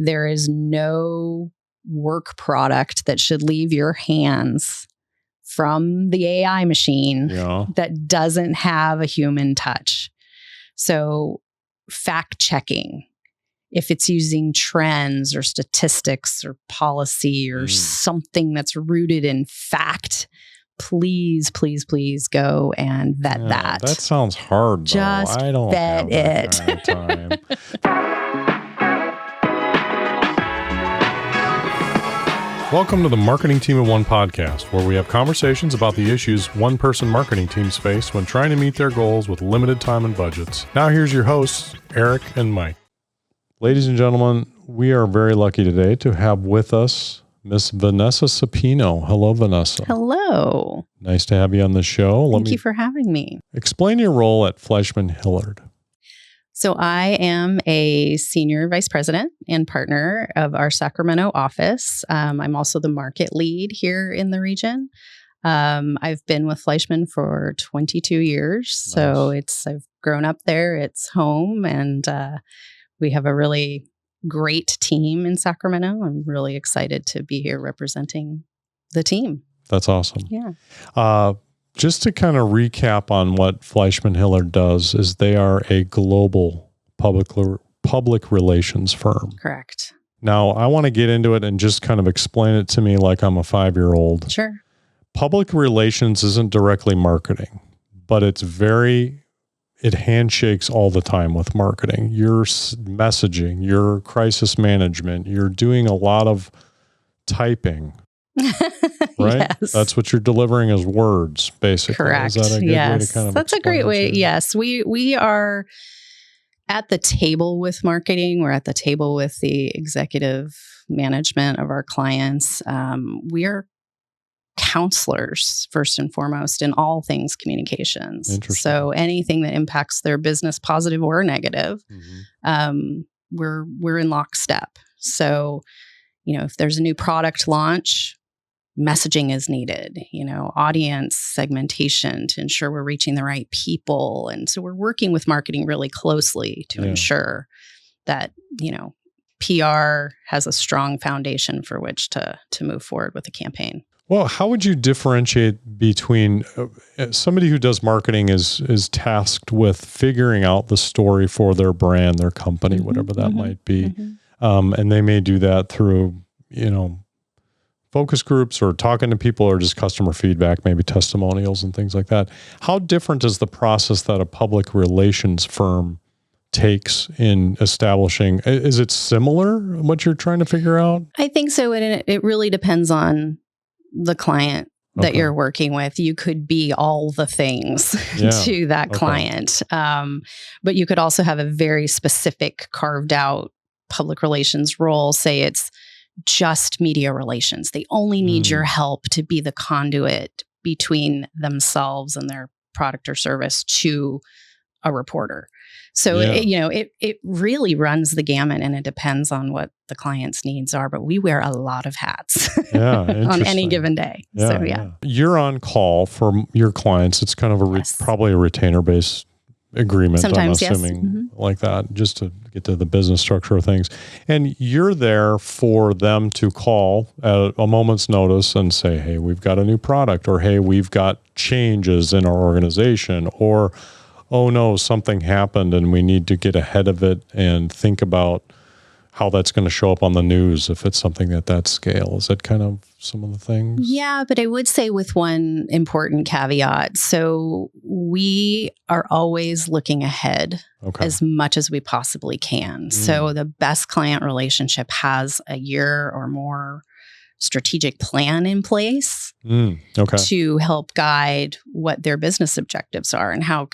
there is no work product that should leave your hands from the AI machine that doesn't have a human touch. So fact checking, if it's using trends or statistics or policy or something that's rooted in fact, please, please, please go and vet that. That sounds hard, though. Just I don't vet have that it. kind of time. Welcome to the Marketing Team of One podcast, where we have conversations about the issues one-person marketing teams face when trying to meet their goals with limited time and budgets. Now here's your hosts, Eric and Mike. Ladies and gentlemen, we are very lucky today to have with us Miss Vanessa Sapino. Hello, Vanessa. Hello. Nice to have you on the show. Thank you for having me. Explain your role at FleishmanHillard. So I am a senior vice president and partner of our Sacramento office. I'm also the market lead here in the region. I've been with Fleischman for 22 years. So I've grown up there. It's home, and we have a really great team in Sacramento. I'm really excited to be here representing the team. That's awesome. Yeah. Just to kind of recap on what FleishmanHillard does is they are a global public relations firm. Correct. Now, I want to get into it and just kind of explain it to me like I'm a 5-year-old. Sure. Public relations isn't directly marketing, but it handshakes all the time with marketing. Your messaging, your crisis management, you're doing a lot of typing. Right? Yes. That's what you're delivering as words, basically. Correct. Is that a good way to kind of That's a great way. it? Yes. We are at the table with marketing. We're at the table with the executive management of our clients. We are counselors, first and foremost, in all things communications. So anything that impacts their business, positive or negative, we're in lockstep. So, if there's a new product launch, messaging is needed, audience segmentation to ensure we're reaching the right people. And so we're working with marketing really closely to ensure that, PR has a strong foundation for which to move forward with a campaign. Well, how would you differentiate between somebody who does marketing is tasked with figuring out the story for their brand, their company, whatever that might be. And they may do that through, focus groups or talking to people or just customer feedback, maybe testimonials and things like that. How different is the process that a public relations firm takes in establishing? Is it similar, what you're trying to figure out? I think so. And it really depends on the client that you're working with. You could be all the things to that client. But you could also have a very specific carved out public relations role. Say it's just media relations. They only need your help to be the conduit between themselves and their product or service to a reporter. So, it really runs the gamut, and it depends on what the client's needs are. But we wear a lot of hats on any given day. You're on call for your clients. It's kind of probably a retainer-based agreement, sometimes, I'm assuming, like that, just to get to the business structure of things. And you're there for them to call at a moment's notice and say, hey, we've got a new product, or hey, we've got changes in our organization, or oh no, something happened and we need to get ahead of it and think about how that's going to show up on the news if it's something at that scale. Is that kind of some of the things? Yeah, but I would say with one important caveat. So we are always looking ahead as much as we possibly can. So the best client relationship has a year or more strategic plan in place to help guide what their business objectives are and how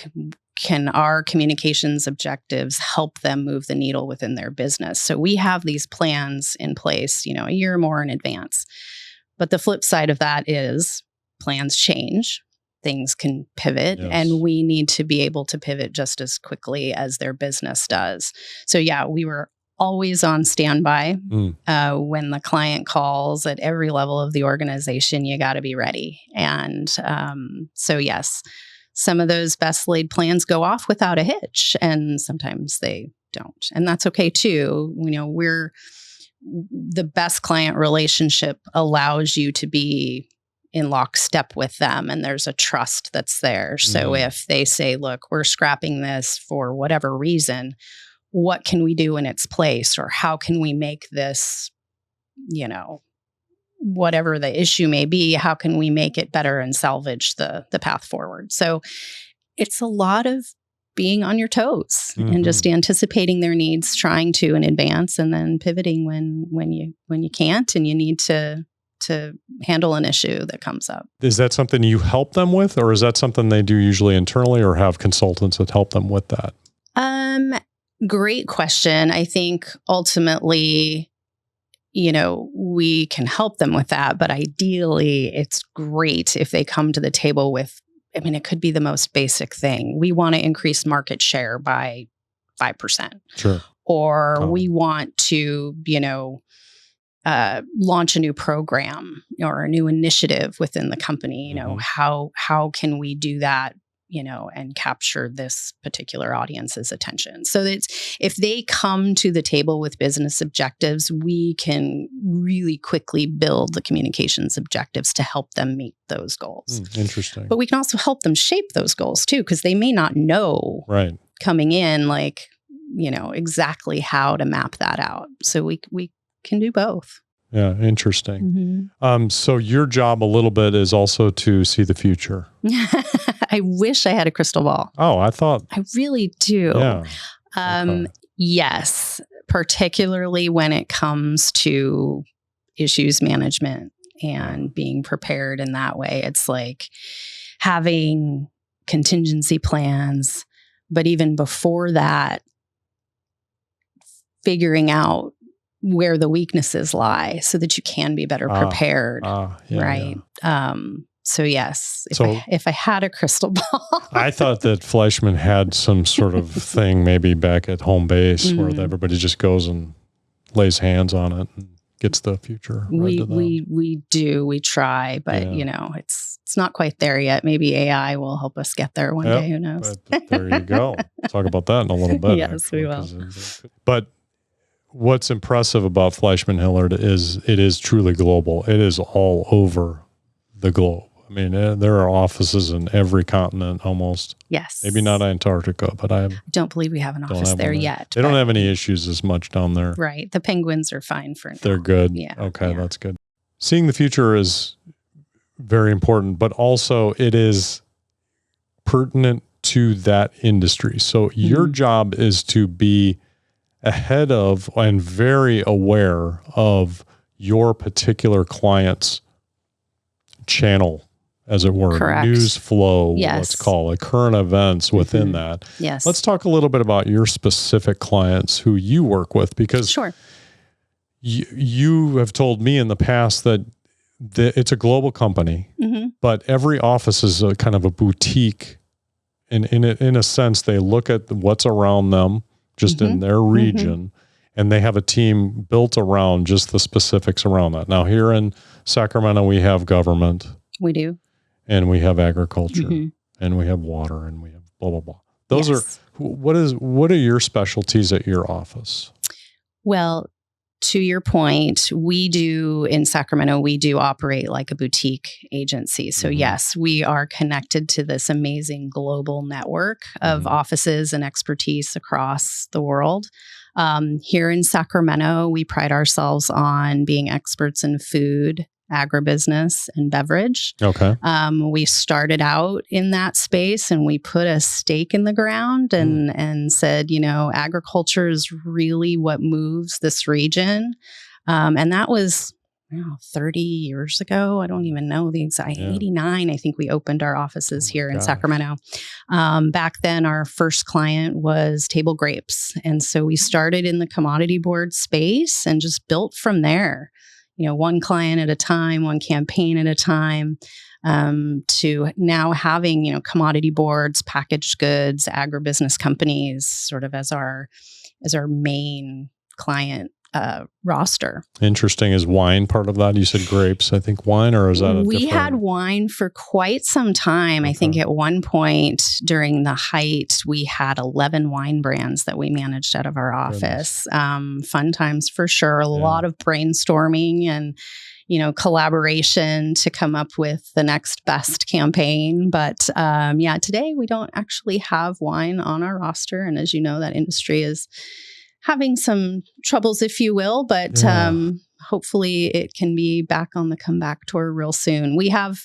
can our communications objectives help them move the needle within their business. So we have these plans in place, a year or more in advance. But the flip side of that is plans change, things can pivot, and we need to be able to pivot just as quickly as their business does. So we were always on standby. When the client calls at every level of the organization, you got to be ready. And some of those best laid plans go off without a hitch, and sometimes they don't. And that's okay too. the best client relationship allows you to be in lockstep with them, and there's a trust that's there. So if they say, look, we're scrapping this for whatever reason, what can we do in its place? Or how can we make this, whatever the issue may be, how can we make it better and salvage the path forward? So it's a lot of being on your toes and just anticipating their needs, trying to in advance, and then pivoting when you can't and you need to handle an issue that comes up. Is that something you help them with, or is that something they do usually internally, or have consultants that help them with that? Great question. I think ultimately, we can help them with that, but ideally it's great if they come to the table with, it could be the most basic thing. We want to increase market share by 5%. Sure. Or we want to, launch a new program or a new initiative within the company. How can we do that, and capture this particular audience's attention? So that if they come to the table with business objectives, we can really quickly build the communications objectives to help them meet those goals. Interesting. But we can also help them shape those goals too, because they may not know coming in, exactly how to map that out. So we can do both. Yeah, interesting. So your job a little bit is also to see the future. I wish I had a crystal ball. Oh, I really do. Yeah. Yes, particularly when it comes to issues management and being prepared in that way. It's like having contingency plans, but even before that, figuring out where the weaknesses lie so that you can be better prepared. Right. Yeah. So yes, if I had a crystal ball. I thought that Fleischman had some sort of thing maybe back at home base where everybody just goes and lays hands on it and gets the future. We do. We try, but it's not quite there yet. Maybe AI will help us get there one day. Who knows? But there you go. Talk about that in a little bit. Yes, we will. But what's impressive about FleishmanHillard is it is truly global. It is all over the globe. There are offices in every continent almost. Yes. Maybe not Antarctica, but I don't believe we have an office there yet. They don't have any issues as much down there. Right. The penguins are fine for now. They're good. Yeah. Okay, that's good. Seeing the future is very important, but also it is pertinent to that industry. So your job is to be ahead of and very aware of your particular client's channel, as it were. Correct. News flow, let's call it, current events within that. Yes. Let's talk a little bit about your specific clients who you work with, because you have told me in the past that it's a global company, but every office is a kind of a boutique. And in a sense, they look at what's around them just in their region, and they have a team built around just the specifics around that. Now, here in Sacramento, we have government. We do. And we have agriculture, and we have water, and we have blah, blah, blah. Those are, what are your specialties at your office? Well, to your point, in Sacramento, we do operate like a boutique agency. So yes, we are connected to this amazing global network of offices and expertise across the world. Here in Sacramento, we pride ourselves on being experts in food, agribusiness, and beverage. Okay. We started out in that space, and we put a stake in the ground and said, agriculture is really what moves this region. And that was 30 years ago. I don't even know the exact, 89, I think we opened our offices here in Sacramento. Back then, our first client was table grapes. And so we started in the commodity board space and just built from there. One client at a time, one campaign at a time, to now having, commodity boards, packaged goods, agribusiness companies sort of as our main client roster. Interesting. Is wine part of that? You said grapes. I think wine, or is that we had wine for quite some time. Okay. I think at one point during the height, we had 11 wine brands that we managed out of our office. Fun times for sure. A lot of brainstorming and collaboration to come up with the next best campaign. But today we don't actually have wine on our roster. And as you know, that industry is having some troubles, if you will, but hopefully it can be back on the comeback tour real soon. We have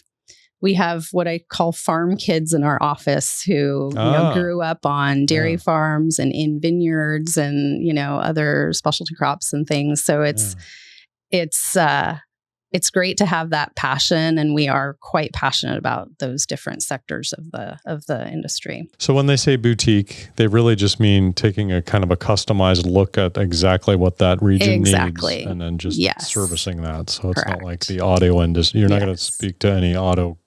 what I call farm kids in our office who grew up on dairy farms and in vineyards and other specialty crops and things. So it's great to have that passion, and we are quite passionate about those different sectors of the industry. So when they say boutique, they really just mean taking a kind of a customized look at exactly what that region needs, and then just servicing that. So it's not like the auto industry. You're not going to speak to any auto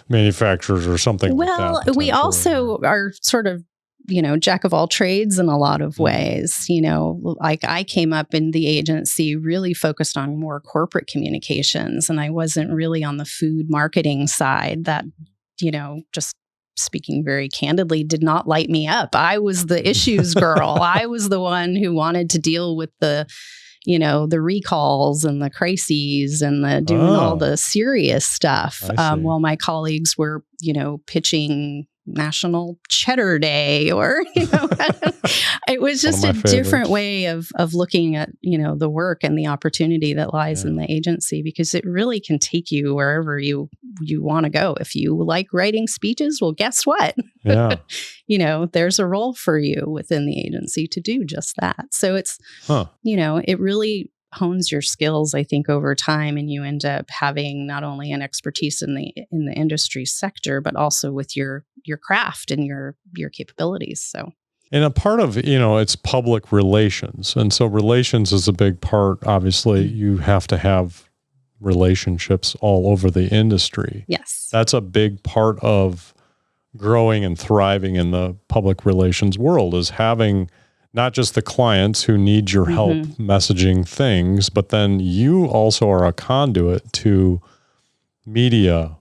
manufacturers or something like that. Well, we also are sort of jack of all trades in a lot of ways. Like I came up in the agency really focused on more corporate communications, and I wasn't really on the food marketing side. That, just speaking very candidly, did not light me up. I was the issues girl. I was the one who wanted to deal with the recalls and the crises and the doing all the serious stuff. While my colleagues were, pitching National Cheddar Day, or it was just a different way of looking at the work and the opportunity that lies in the agency, because it really can take you wherever you want to go. If you like writing speeches, well, guess what? There's a role for you within the agency to do just that. So it's it really hones your skills, I think, over time, and you end up having not only an expertise in the industry sector, but also with your craft and your capabilities. So, and a part of it's public relations, and so relations is a big part. Obviously, you have to have relationships all over the industry. Yes, that's a big part of growing and thriving in the public relations world, is having not just the clients who need your help messaging things, but then you also are a conduit to media.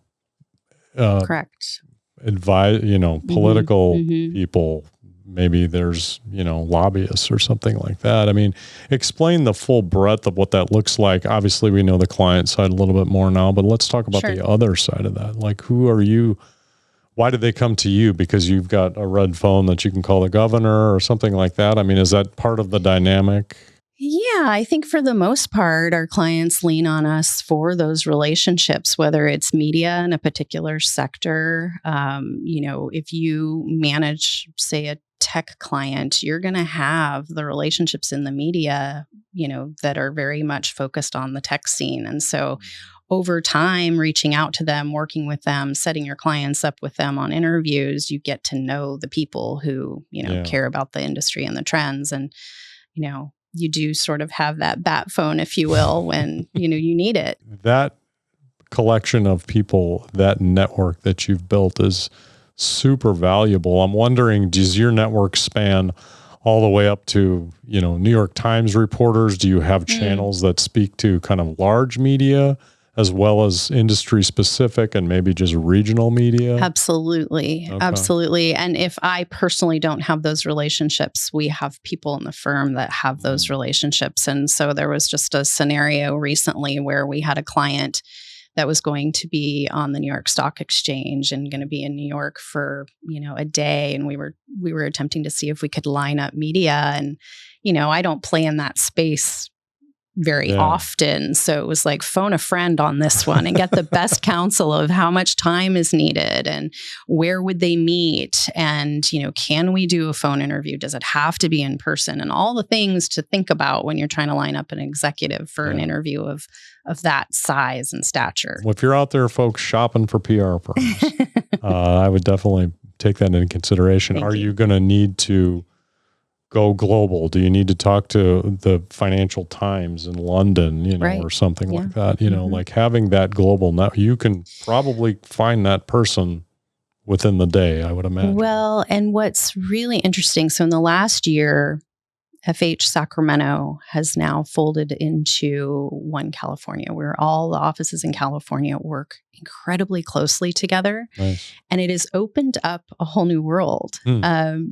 Correct. Advise, political people. Maybe there's, lobbyists or something like that. I mean, explain the full breadth of what that looks like. Obviously, we know the client side a little bit more now, but let's talk about the other side of that. Like, who are you? Why did they come to you? Because you've got a red phone that you can call the governor or something like that? I mean, is that part of the dynamic? Yeah, I think for the most part, our clients lean on us for those relationships, whether it's media in a particular sector. If you manage, say, a tech client, you're going to have the relationships in the media, that are very much focused on the tech scene. And so over time, reaching out to them, working with them, setting your clients up with them on interviews, you get to know the people who, care about the industry and the trends. And, you do sort of have that bat phone, if you will, when, you need it. That collection of people, that network that you've built is super valuable. I'm wondering, does your network span all the way up to, New York Times reporters? Do you have channels that speak to kind of large media as well as industry specific and maybe just regional media? Absolutely. Okay. Absolutely. And if I personally don't have those relationships, we have people in the firm that have those relationships. And so there was just a scenario recently where we had a client that was going to be on the New York Stock Exchange and going to be in New York for, a day. And we were attempting to see if we could line up media. And, I don't play in that space very often. So it was like, phone a friend on this one and get the best counsel of how much time is needed and where would they meet? And, can we do a phone interview? Does it have to be in person? And all the things to think about when you're trying to line up an executive for an interview of that size and stature. Well, if you're out there, folks, shopping for PR firms, I would definitely take that into consideration. Are you going to need to go global? Do you need to talk to the Financial Times in London, or something like that? Like having that global now, you can probably find that person within the day, I would imagine. Well, and what's really interesting, so in the last year, FH Sacramento has now folded into One California, where all the offices in California work incredibly closely together. Nice. And it has opened up a whole new world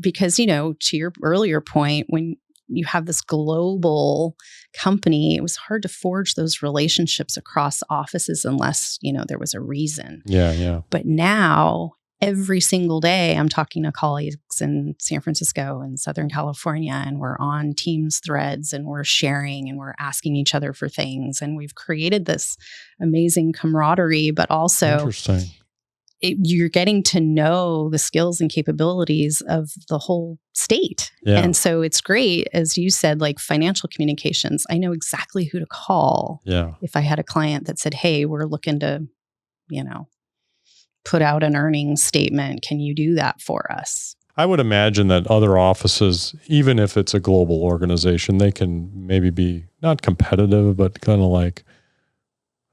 because, to your earlier point, when you have this global company, it was hard to forge those relationships across offices unless, there was a reason. Yeah. But now, every single day, I'm talking to colleagues in San Francisco and Southern California, and we're on Teams threads and we're sharing and we're asking each other for things. And we've created this amazing camaraderie, but also you're getting to know the skills and capabilities of the whole state. Yeah. And so it's great, as you said, like financial communications. I know exactly who to call if I had a client that said, hey, we're looking to, put out an earnings statement. Can you do that for us? I would imagine that other offices, even if it's a global organization, they can maybe be not competitive, but kind of like,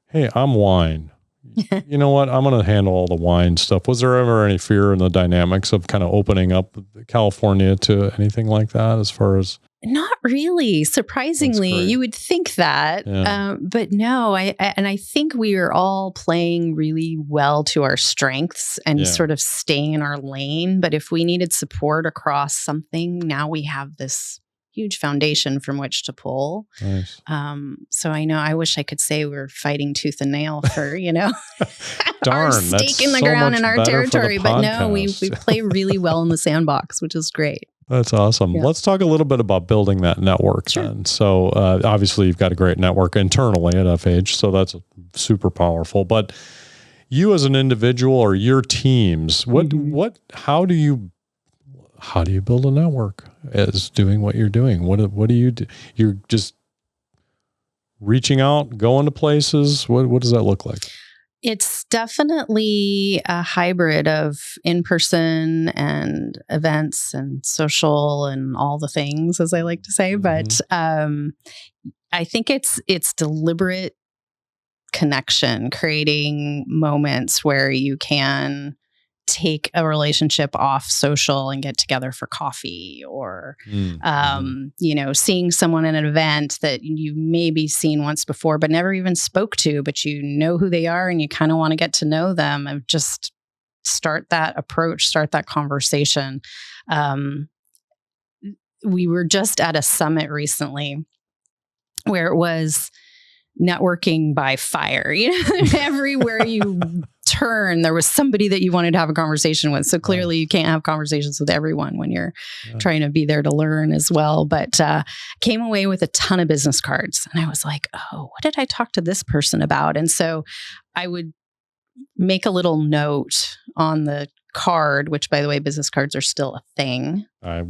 hey, I'm wine. You know what? I'm going to handle all the wine stuff. Was there ever any fear in the dynamics of kind of opening up California to anything like that as far as? Not really. Surprisingly, you would think that, but no. I think we are all playing really well to our strengths and sort of staying in our lane. But if we needed support across something, now we have this huge foundation from which to pull. Nice. So I wish I could say we're fighting tooth and nail for, Darn, our stake in the ground in our territory. But no, we play really well in the sandbox, which is great. That's awesome. Yeah. Let's talk a little bit about building that network then. So obviously you've got a great network internally at FH, so that's super powerful. But you as an individual or your teams, how do you build a network as doing what you're doing? What do you do? You're just reaching out, going to places. What does that look like? It's definitely a hybrid of in-person and events and social and all the things, as I like to say. But I think it's deliberate connection, creating moments where you can take a relationship off social and get together for coffee or, seeing someone at an event that you maybe seen once before, but never even spoke to, but you know who they are and you kind of want to get to know them and just start that approach, start that conversation. We were just at a summit recently where it was networking by fire. Everywhere you turn, there was somebody that you wanted to have a conversation with. So clearly you can't have conversations with everyone when you're trying to be there to learn as well. But came away with a ton of business cards. And I was like, oh, what did I talk to this person about? And so I would make a little note on the card, which by the way, business cards are still a thing.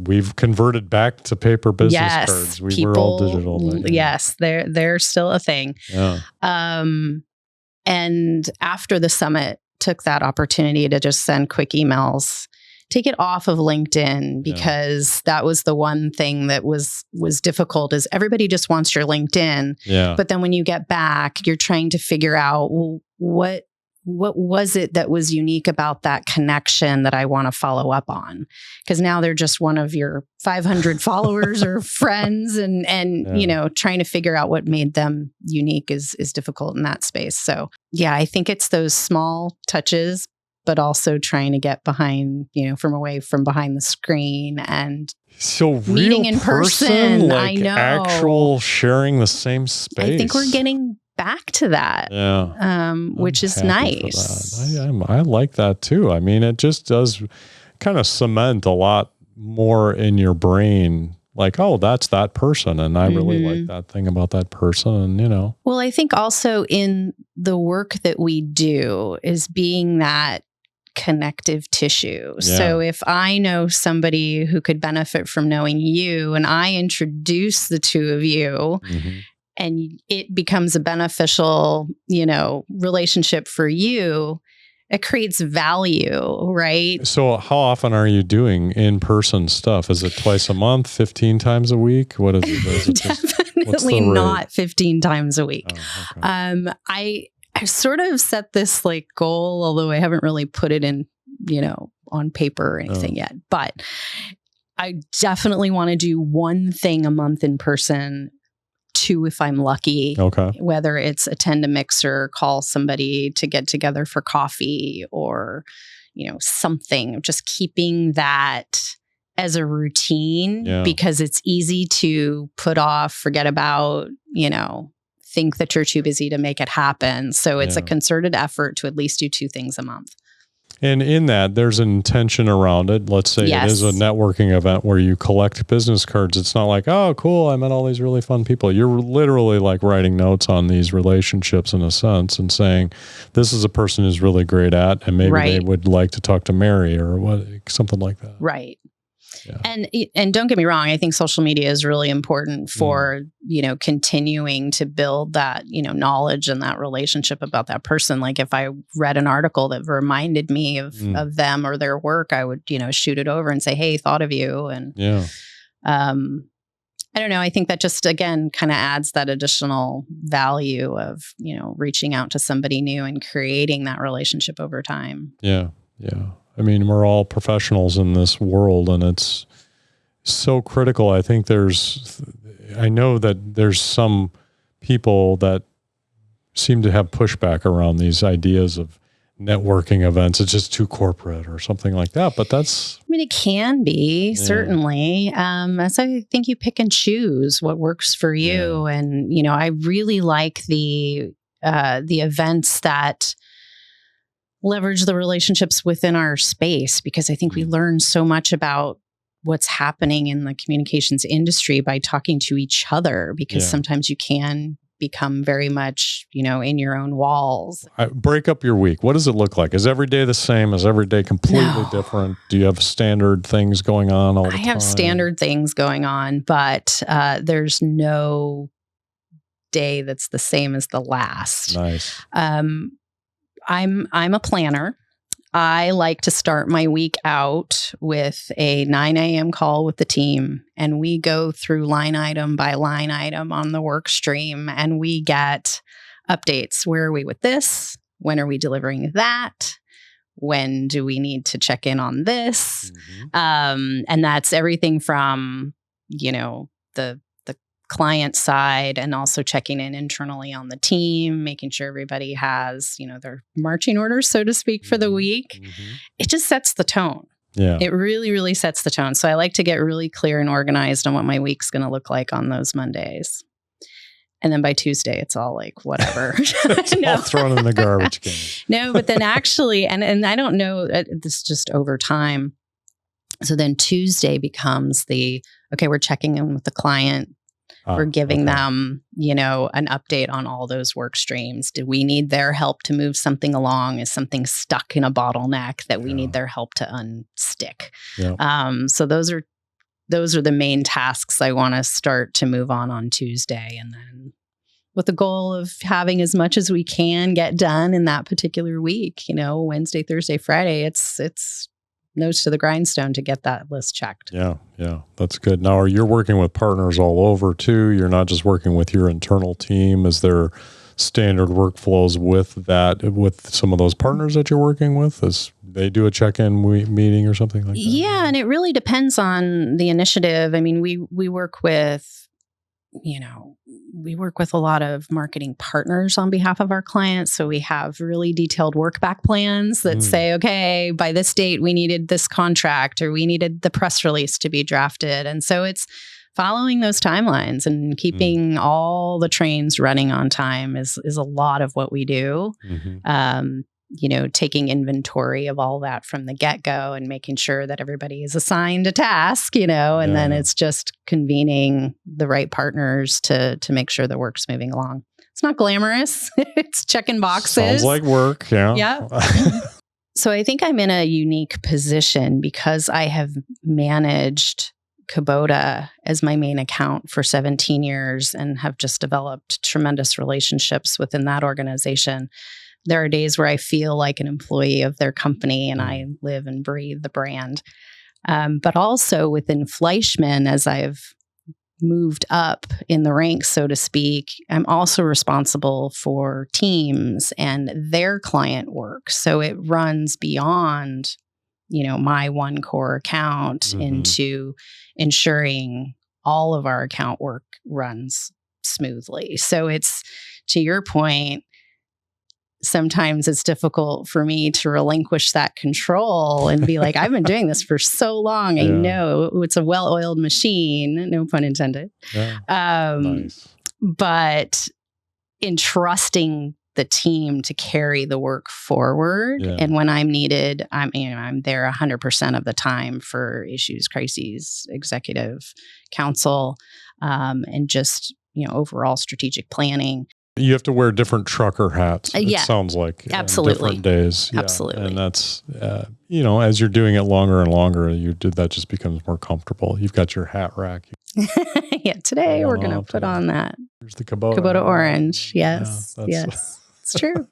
We've converted back to paper business cards. We're all digital. Yes, they're still a thing. Yeah. And after the summit, took that opportunity to just send quick emails, take it off of LinkedIn because that was the one thing that was difficult is everybody just wants your LinkedIn. Yeah. But then when you get back, you're trying to figure out, well, what was it that was unique about that connection that I want to follow up on? Because now they're just one of your 500 followers or friends and trying to figure out what made them unique is difficult in that space. So I think it's those small touches, but also trying to get behind, from behind the screen and meeting in person. Like I know. Actual sharing the same space. I think we're getting back to that, which is nice. I like that too. I mean, it just does kind of cement a lot more in your brain. Like, oh, that's that person. And I really like that thing about that person. And, Well, I think also in the work that we do is being that connective tissue. Yeah. So if I know somebody who could benefit from knowing you and I introduce the two of you, and it becomes a beneficial, relationship for you, it creates value, right? So how often are you doing in-person stuff? Is it twice a month, 15 times a week? What is it? Definitely not 15 times a week. Oh, okay. I sort of set this goal, although I haven't really put it in, on paper or anything yet. But I definitely want to do one thing a month in person, 2 if I'm lucky. Okay. Whether it's attend a mixer, call somebody to get together for coffee, or, something. Just keeping that as a routine, because it's easy to put off, forget about, think that you're too busy to make it happen. So it's a concerted effort to at least do 2 things a month. And in that, there's an intention around it. Let's say it is a networking event where you collect business cards. It's not like, oh, cool, I met all these really fun people. You're literally like writing notes on these relationships in a sense and saying, this is a person who's really great at, and maybe they would like to talk to Mary or something like that. Right. Yeah. And don't get me wrong, I think social media is really important for, continuing to build that, knowledge and that relationship about that person. Like if I read an article that reminded me of them or their work, I would, shoot it over and say, hey, thought of you. And I don't know. I think that just, again, kind of adds that additional value of, reaching out to somebody new and creating that relationship over time. Yeah. Yeah. I mean, we're all professionals in this world, and it's so critical. I think I know that there's some people that seem to have pushback around these ideas of networking events. It's just too corporate or something like that. But it can be, certainly. As I think you pick and choose what works for you. Yeah. And, I really like the events that leverage the relationships within our space, because I think we learn so much about what's happening in the communications industry by talking to each other, because sometimes you can become very much, in your own walls. Break up your week. What does it look like? Is every day the same? Is every day completely different? Do you have standard things going on all the time? I have standard things going on, but there's no day that's the same as the last. Nice. I'm a planner. I like to start my week out with a 9 a.m. call with the team, and we go through line item by line item on the work stream, and we get updates. Where are we with this? When are we delivering that? When do we need to check in on this? And that's everything from, the client side, and also checking in internally on the team, making sure everybody has, their marching orders, so to speak, for the week. It just sets the tone. Yeah. It really, really sets the tone. So I like to get really clear and organized on what my week's going to look like on those Mondays. And then by Tuesday, it's all like, whatever. It's all thrown in the garbage can. No, but then actually, and I don't know, this just over time. So then Tuesday becomes okay, we're checking in with the client. We're giving them, an update on all those work streams. Do we need their help to move something along? Is something stuck in a bottleneck that we need their help to unstick? Yeah. So those are the main tasks I want to start to move on Tuesday. And then with the goal of having as much as we can get done in that particular week, Wednesday, Thursday, Friday, it's nose to the grindstone to get that list checked. Yeah. That's good. Now, you're working with partners all over too. You're not just working with your internal team. Is there standard workflows with some of those partners that you're working with? As they do a check-in meeting or something like that? Yeah. And it really depends on the initiative. I mean, we work with, we work with a lot of marketing partners on behalf of our clients. So we have really detailed work back plans that say, okay, by this date, we needed this contract, or we needed the press release to be drafted. And so it's following those timelines and keeping all the trains running on time is a lot of what we do. Taking inventory of all that from the get-go and making sure that everybody is assigned a task, and then it's just convening the right partners to make sure the work's moving along. It's not glamorous. It's checking boxes. Sounds like work. Yeah. Yeah. So I think I'm in a unique position because I have managed Kubota as my main account for 17 years and have just developed tremendous relationships within that organization. There are days where I feel like an employee of their company and I live and breathe the brand. But also within Fleischman, as I've moved up in the ranks, so to speak, I'm also responsible for teams and their client work. So it runs beyond my one core account into ensuring all of our account work runs smoothly. So it's, to your point, sometimes it's difficult for me to relinquish that control and be like, I've been doing this for so long. I know it's a well-oiled machine, no pun intended. Yeah. Nice. But entrusting the team to carry the work forward. Yeah. And when I'm needed, I'm there 100% of the time for issues, crises, executive counsel, and just, overall strategic planning. You have to wear different trucker hats. It sounds like absolutely different days. Yeah. Absolutely. And that's, as you're doing it longer and longer, that just becomes more comfortable. You've got your hat rack. Yeah. Today we're going to put on that. Here's the Kubota orange. Yes. Yes. It's true.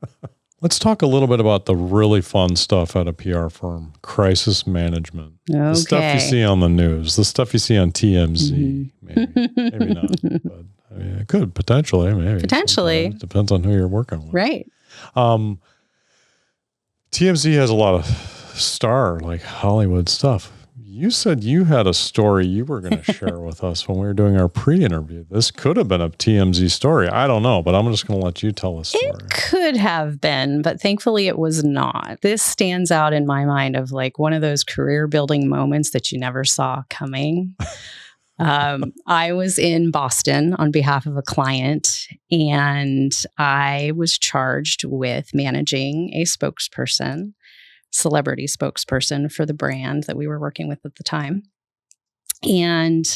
Let's talk a little bit about the really fun stuff at a PR firm, crisis management. Okay. The stuff you see on the news, the stuff you see on TMZ, maybe not, but it could potentially, maybe. Potentially. It depends on who you're working with. Right. TMZ has a lot of star, Hollywood stuff. You said you had a story you were going to share with us when we were doing our pre-interview. This could have been a TMZ story. I don't know, but I'm just going to let you tell the story. It could have been, but thankfully it was not. This stands out in my mind of one of those career building moments that you never saw coming. I was in Boston on behalf of a client, and I was charged with managing a celebrity spokesperson for the brand that we were working with at the time. And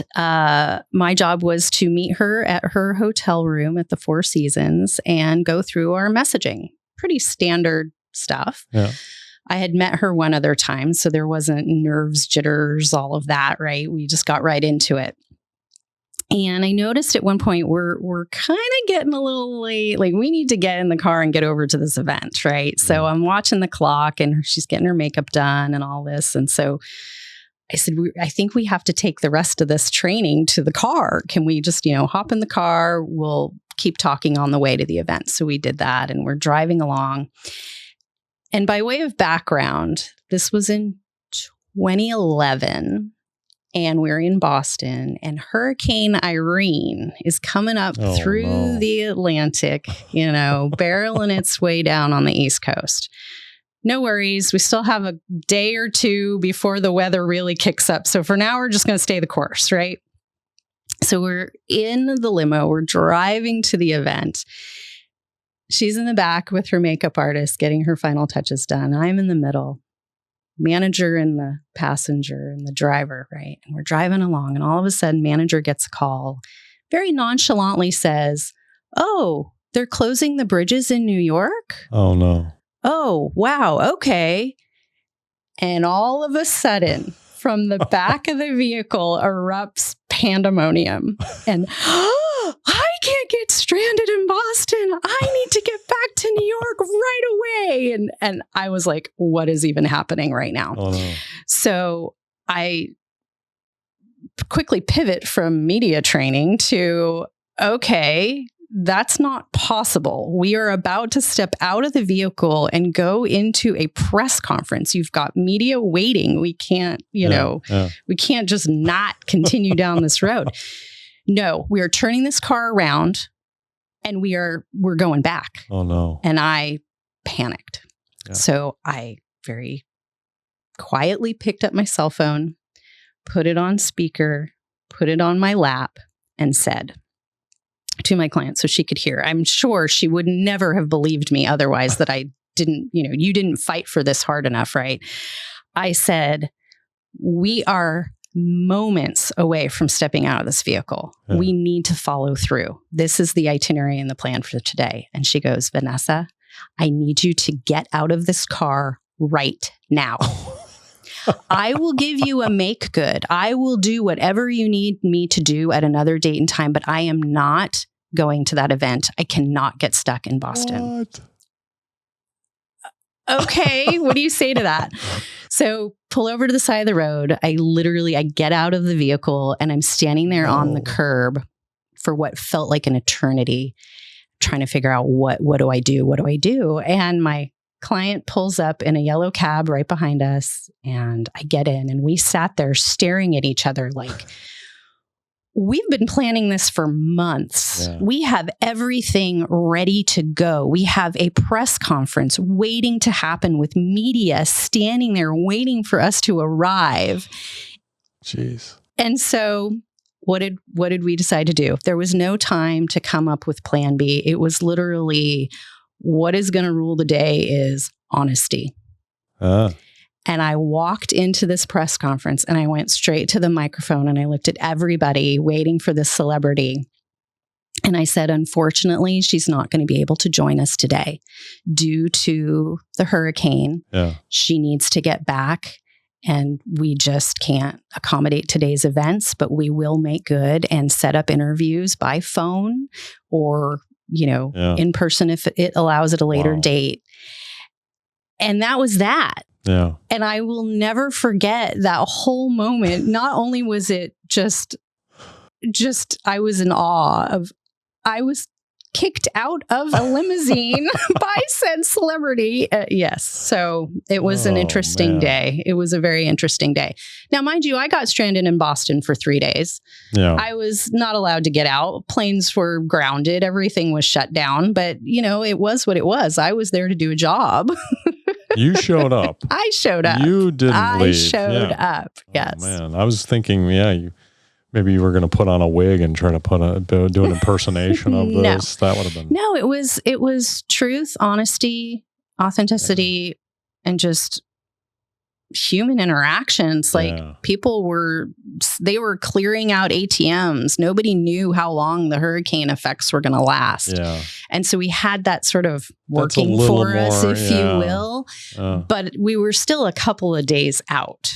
my job was to meet her at her hotel room at the Four Seasons and go through our messaging. Pretty standard stuff. Yeah. I had met her one other time, so there wasn't nerves, jitters, all of that, right? We just got right into it. And I noticed at one point we're kind of getting a little late. We need to get in the car and get over to this event, right? So I'm watching the clock, and she's getting her makeup done and all this. And so I said, I think we have to take the rest of this training to the car. Can we just, hop in the car? We'll keep talking on the way to the event. So we did that, and we're driving along. And by way of background, this was in 2011. And we're in Boston, and Hurricane Irene is coming up through the Atlantic, barreling its way down on the East Coast. No worries. We still have a day or two before the weather really kicks up. So for now, we're just going to stay the course, right? So we're in the limo. We're driving to the event. She's in the back with her makeup artist getting her final touches done. I'm in the middle. Manager and the passenger and the driver, right? And we're driving along, and all of a sudden, manager gets a call, very nonchalantly says, "Oh, they're closing the bridges in New York?" Oh, no. Oh, wow. Okay. And all of a sudden, from the back of the vehicle erupts pandemonium. And I can't get stranded in Boston. I need to get back to New York right away. And I was like, what is even happening right now? Oh, no. So I quickly pivot from media training to, okay, that's not possible. We are about to step out of the vehicle and go into a press conference. You've got media waiting. We can't, we can't just not continue down this road. No, we are turning this car around, and we're going back. Oh, no. And I panicked. Yeah. So I very quietly picked up my cell phone, put it on speaker, put it on my lap, and said to my client so she could hear. I'm sure she would never have believed me otherwise that I didn't, you didn't fight for this hard enough, right? I said, we are moments away from stepping out of this vehicle. Yeah. We need to follow through. This is the itinerary and the plan for today. And she goes, Vanessa, I need you to get out of this car right now. I will give you a make good. I will do whatever you need me to do at another date and time, but I am not going to that event. I cannot get stuck in Boston. What? Okay, what do you say to that? So pull over to the side of the road. I get out of the vehicle, and I'm standing there on the curb for what felt like an eternity, trying to figure out what do I do? What do I do? And my Client pulls up in a yellow cab right behind us, and I get in, and we sat there staring at each other like, we've been planning this for months. Yeah. We have everything ready to go. We have a press conference waiting to happen with media standing there waiting for us to arrive. Jeez. And so what did we decide to do? There was no time to come up with plan B. It was literally, what is going to rule the day is honesty. And I walked into this press conference and I went straight to the microphone and I looked at everybody waiting for this celebrity. And I said, unfortunately, she's not going to be able to join us today due to the hurricane. Yeah. She needs to get back. And we just can't accommodate today's events, but we will make good and set up interviews by phone or, in person if it allows at a later date. And that was that. Yeah. And I will never forget that whole moment. Not only was it just I was in awe of, I was kicked out of a limousine by said celebrity. Yes. So it was an interesting day. It was a very interesting day. Now, mind you, I got stranded in Boston for 3 days. Yeah. I was not allowed to get out. Planes were grounded. Everything was shut down. But, it was what it was. I was there to do a job. You showed up. I showed up. You didn't leave. I showed up. Yes. Oh, man. I was thinking, maybe you were going to put on a wig and try to do an impersonation of this. That would have been. No, it was truth, honesty, authenticity, and just human interactions. Like people were clearing out ATMs. Nobody knew how long the hurricane effects were going to last. Yeah. And so we had that sort of working for us, if you will. But we were still a couple of days out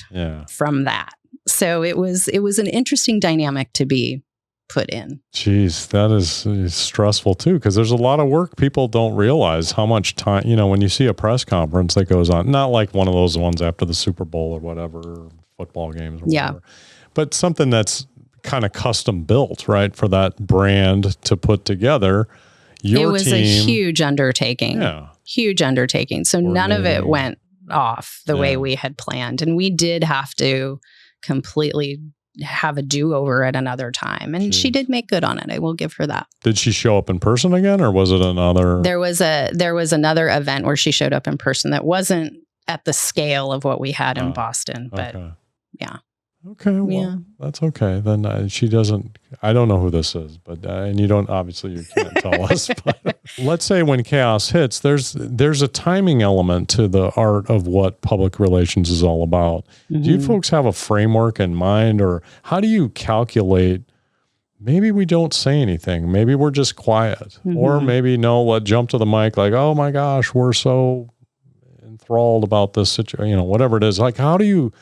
from that. So it was an interesting dynamic to be put in. Jeez, that is stressful too, because there's a lot of work. People don't realize how much time, when you see a press conference that goes on, not like one of those ones after the Super Bowl or whatever, football games or whatever, but something that's kind of custom built, right, for that brand to put together. It was a huge undertaking. Yeah. Huge undertaking. So none of it went off the way we had planned. And we did have to completely have a do-over at another time. And she did make good on it. I will give her that. Did she show up in person again, or was it another? There was another event where she showed up in person that wasn't at the scale of what we had in Boston. But yeah. Okay, well, that's okay. Then she doesn't, I don't know who this is, but, and you don't, obviously you can't tell us, but let's say when chaos hits, there's a timing element to the art of what public relations is all about. Mm-hmm. Do you folks have a framework in mind, or how do you calculate, maybe we don't say anything, maybe we're just quiet, or maybe let's jump to the mic like, oh my gosh, we're so enthralled about this situation, whatever it is. Like, how do you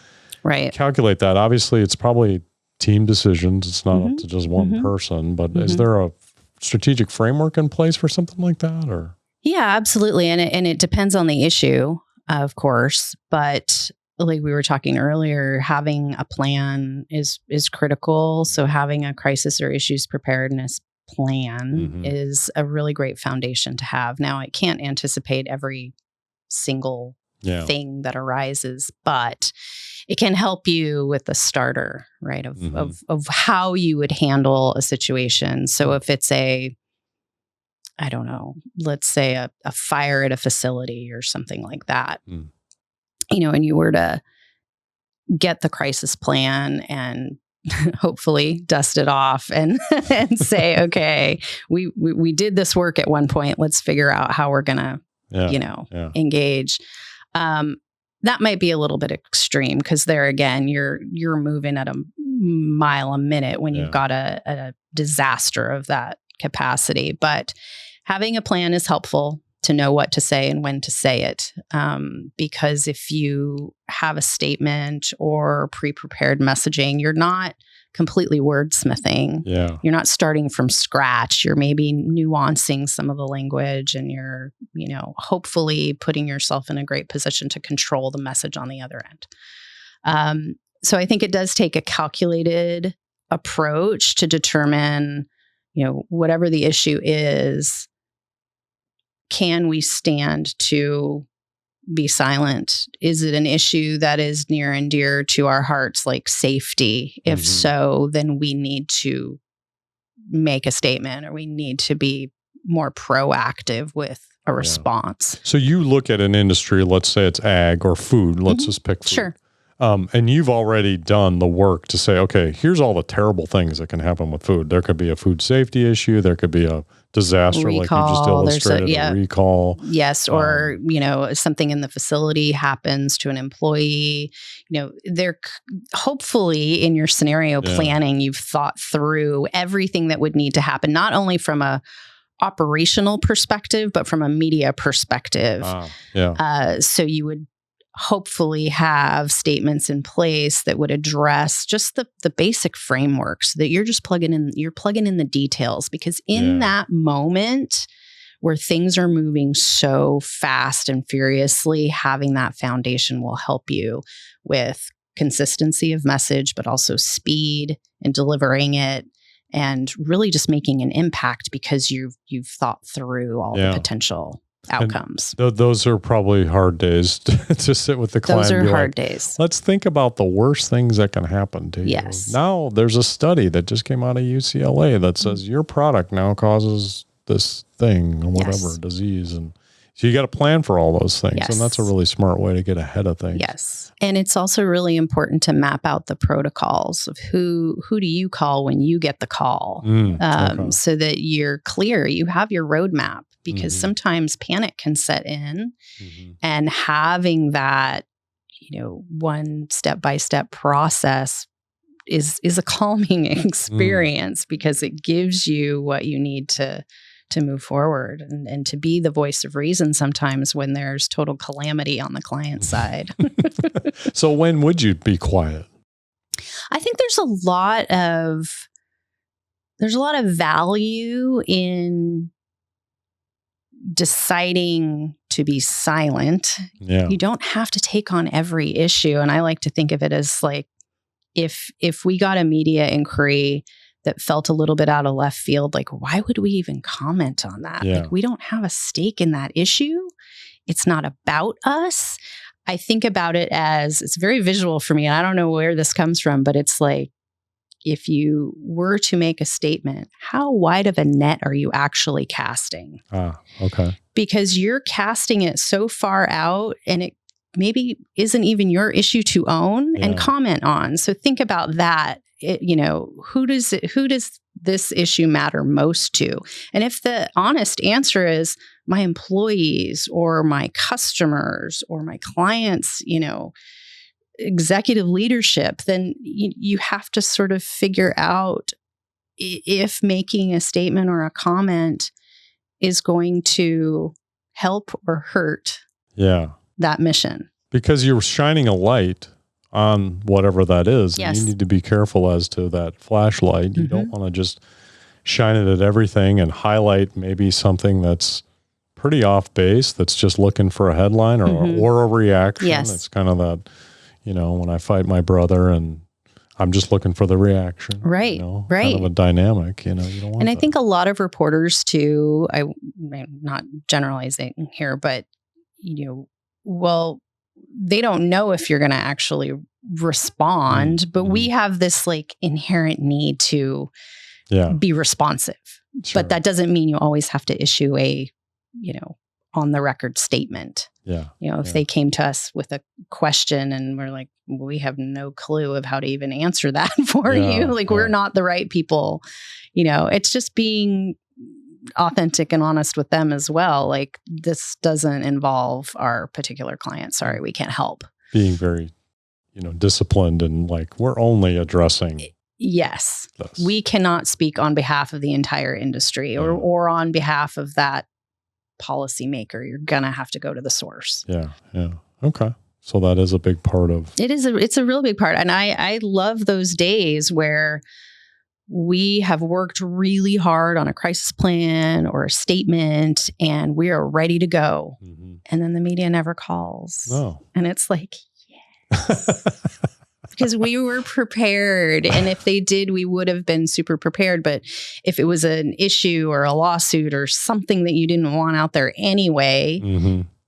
calculate that? Obviously, it's probably team decisions. It's not up to just one person, but is there a strategic framework in place for something like that? Or yeah, absolutely. And it depends on the issue, of course, but like we were talking earlier, having a plan is critical. So having a crisis or issues preparedness plan is a really great foundation to have. Now, it can't anticipate every single thing that arises, but it can help you with the starter, right? Of how you would handle a situation. So if it's let's say a fire at a facility or something like that, and you were to get the crisis plan and hopefully dust it off and say, okay, we did this work at one point. Let's figure out how we're going to, engage. That might be a little bit extreme, because there again, you're moving at a mile a minute when you've got a disaster of that capacity. But having a plan is helpful to know what to say and when to say it. Because if you have a statement or pre-prepared messaging, you're not completely wordsmithing. Yeah. You're not starting from scratch. You're maybe nuancing some of the language, and you're, hopefully putting yourself in a great position to control the message on the other end. So I think it does take a calculated approach to determine, whatever the issue is, can we stand to be silent? Is it an issue that is near and dear to our hearts, like safety? If so, then we need to make a statement, or we need to be more proactive with a response. So you look at an industry, let's say it's ag or food. Let's just pick food. Sure. And you've already done the work to say, okay, here's all the terrible things that can happen with food. There could be a food safety issue. There could be a disaster, recall, like you just illustrated, a recall. Yes. Or, something in the facility happens to an employee. They're hopefully in your scenario planning, you've thought through everything that would need to happen, not only from a operational perspective, but from a media perspective. So you would hopefully have statements in place that would address just the basic framework, so that you're just plugging in the details, because in that moment where things are moving so fast and furiously, having that foundation will help you with consistency of message, but also speed in delivering it, and really just making an impact because you've thought through all the potential outcomes. Those are probably hard days to sit with the client. Those are hard days. Let's think about the worst things that can happen to you. Yes. Now, there's a study that just came out of UCLA that says your product now causes this thing or whatever disease. And so you got to plan for all those things. And that's a really smart way to get ahead of things. Yes. And it's also really important to map out the protocols of who do you call when you get the call, so that you're clear. You have your roadmap, because sometimes panic can set in, and having that, one step-by-step process is a calming experience, because it gives you what you need to move forward and to be the voice of reason sometimes when there's total calamity on the client side. So when would you be quiet? I think there's a lot of value in deciding to be silent. You don't have to take on every issue. And I like to think of it as like, if we got a media inquiry that felt a little bit out of left field, like, why would we even comment on that? Like, we don't have a stake in that issue. It's not about us. I think about it as, it's very visual for me, and I don't know where this comes from, but it's like, if you were to make a statement, how wide of a net are you actually casting? Okay. Because you're casting it so far out, and it maybe isn't even your issue to own and comment on. So think about that. Who does this issue matter most to? And if the honest answer is my employees or my customers or my clients, executive leadership, then you have to sort of figure out if making a statement or a comment is going to help or hurt that mission. Because you're shining a light on whatever that is. Yes. You need to be careful as to that flashlight. You don't want to just shine it at everything and highlight maybe something that's pretty off base, that's just looking for a headline or a reaction. Yes. It's kind of that, when I fight my brother and I'm just looking for the reaction. Right. Right. Kind of a dynamic, you don't want I think a lot of reporters too, I'm not generalizing here, but, they don't know if you're going to actually respond, but we have this like inherent need to be responsive. Sure. But that doesn't mean you always have to issue a, on the record statement. If they came to us with a question and we're like, we have no clue of how to even answer that for you. Like, we're not the right people. It's just being authentic and honest with them as well. Like, this doesn't involve our particular client. Sorry, we can't help. Being very, disciplined and like, we're only addressing. Yes. This. We cannot speak on behalf of the entire industry or on behalf of that policymaker. You're going to have to go to the source. Yeah. Okay. So that is a big part of it. It's a real big part. And I love those days where we have worked really hard on a crisis plan or a statement and we are ready to go. And then the media never calls. No. And it's like, yes. Because we were prepared. And if they did, we would have been super prepared. But if it was an issue or a lawsuit or something that you didn't want out there anyway,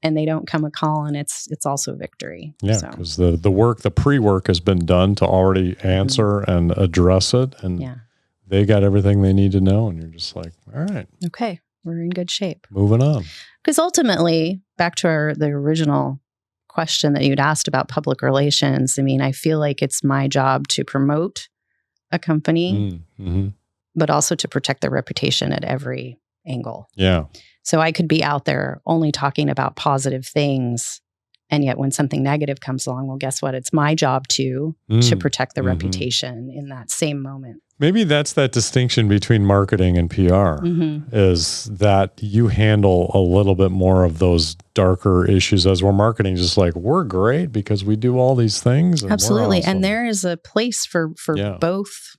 and they don't come a calling, it's also victory. Yeah, because the pre-work has been done to already answer and address it, and they got everything they need to know, and you're just like, all right. Okay, we're in good shape. Moving on. Because ultimately, back to the original question that you'd asked about public relations, I mean, I feel like it's my job to promote a company, but also to protect their reputation at every angle. Yeah. So I could be out there only talking about positive things, and yet when something negative comes along, well, guess what? It's my job to protect the reputation in that same moment. Maybe that's that distinction between marketing and PR, is that you handle a little bit more of those darker issues, as we're marketing, just like, we're great because we do all these things. And absolutely. Awesome. And there is a place for both,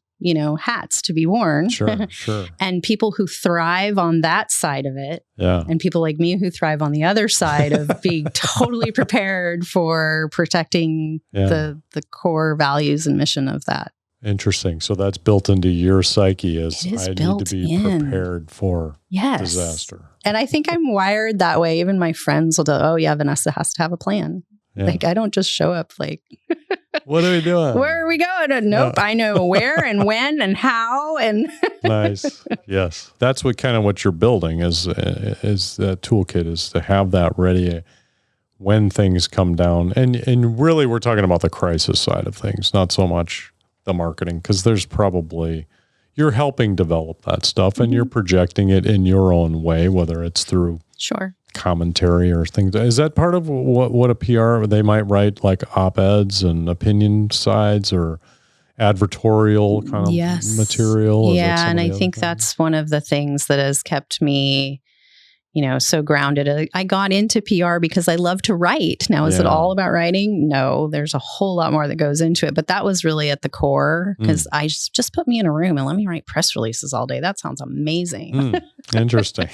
hats to be worn. Sure. And people who thrive on that side of it. Yeah. And people like me who thrive on the other side of being totally prepared for protecting the core values and mission of that. Interesting. So that's built into your psyche as I need to be prepared for disaster. And I think I'm wired that way. Even my friends will go, oh yeah, Vanessa has to have a plan. Yeah. Like, I don't just show up like, what are we doing? Where are we going? Nope. I know where and when and how. And nice. Yes. That's what you're building is that toolkit, is to have that ready when things come down. And really we're talking about the crisis side of things, not so much the marketing, because there's probably, you're helping develop that stuff and you're projecting it in your own way, whether it's through commentary or things. Is that part of what a PR, they might write like op-eds and opinion sides or advertorial kind of material? Yeah. And I think that's one of the things that has kept me, so grounded. I got into PR because I love to write. Now, is it all about writing? No, there's a whole lot more that goes into it, but that was really at the core, because I just put me in a room and let me write press releases all day. That sounds amazing. Interesting.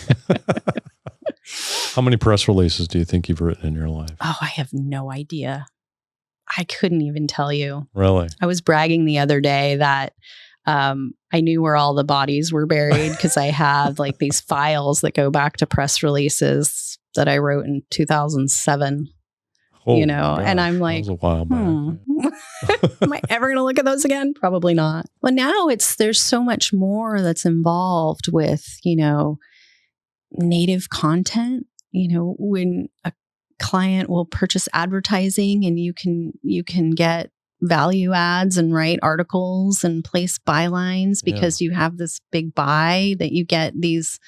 How many press releases do you think you've written in your life? Oh, I have no idea. I couldn't even tell you. Really? I was bragging the other day that I knew where all the bodies were buried because I have like these files that go back to press releases that I wrote in 2007. And I'm like, that was a while back. Am I ever going to look at those again? Probably not. Well, now there's so much more that's involved with, native content. When a client will purchase advertising and you can get value ads and write articles and place bylines because you have this big buy that you get these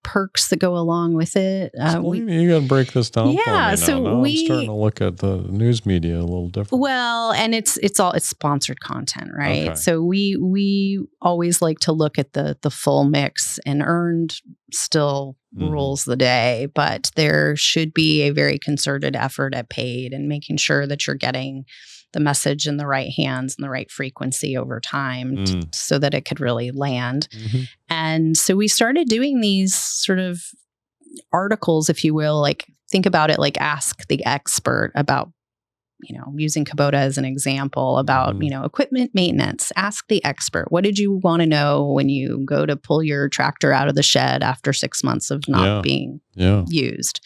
perks that go along with it. You got to break this down. Yeah, for me now. I'm starting to look at the news media a little different. Well, and it's sponsored content, right? Okay. So we always like to look at the full mix, and earned still rules the day, but there should be a very concerted effort at paid and making sure that you're getting the message in the right hands and the right frequency over time so that it could really land. And so we started doing these sort of articles, if you will, like think about it like Ask the Expert about, using Kubota as an example about, equipment maintenance. Ask the expert. What did you want to know when you go to pull your tractor out of the shed after 6 months of not being used?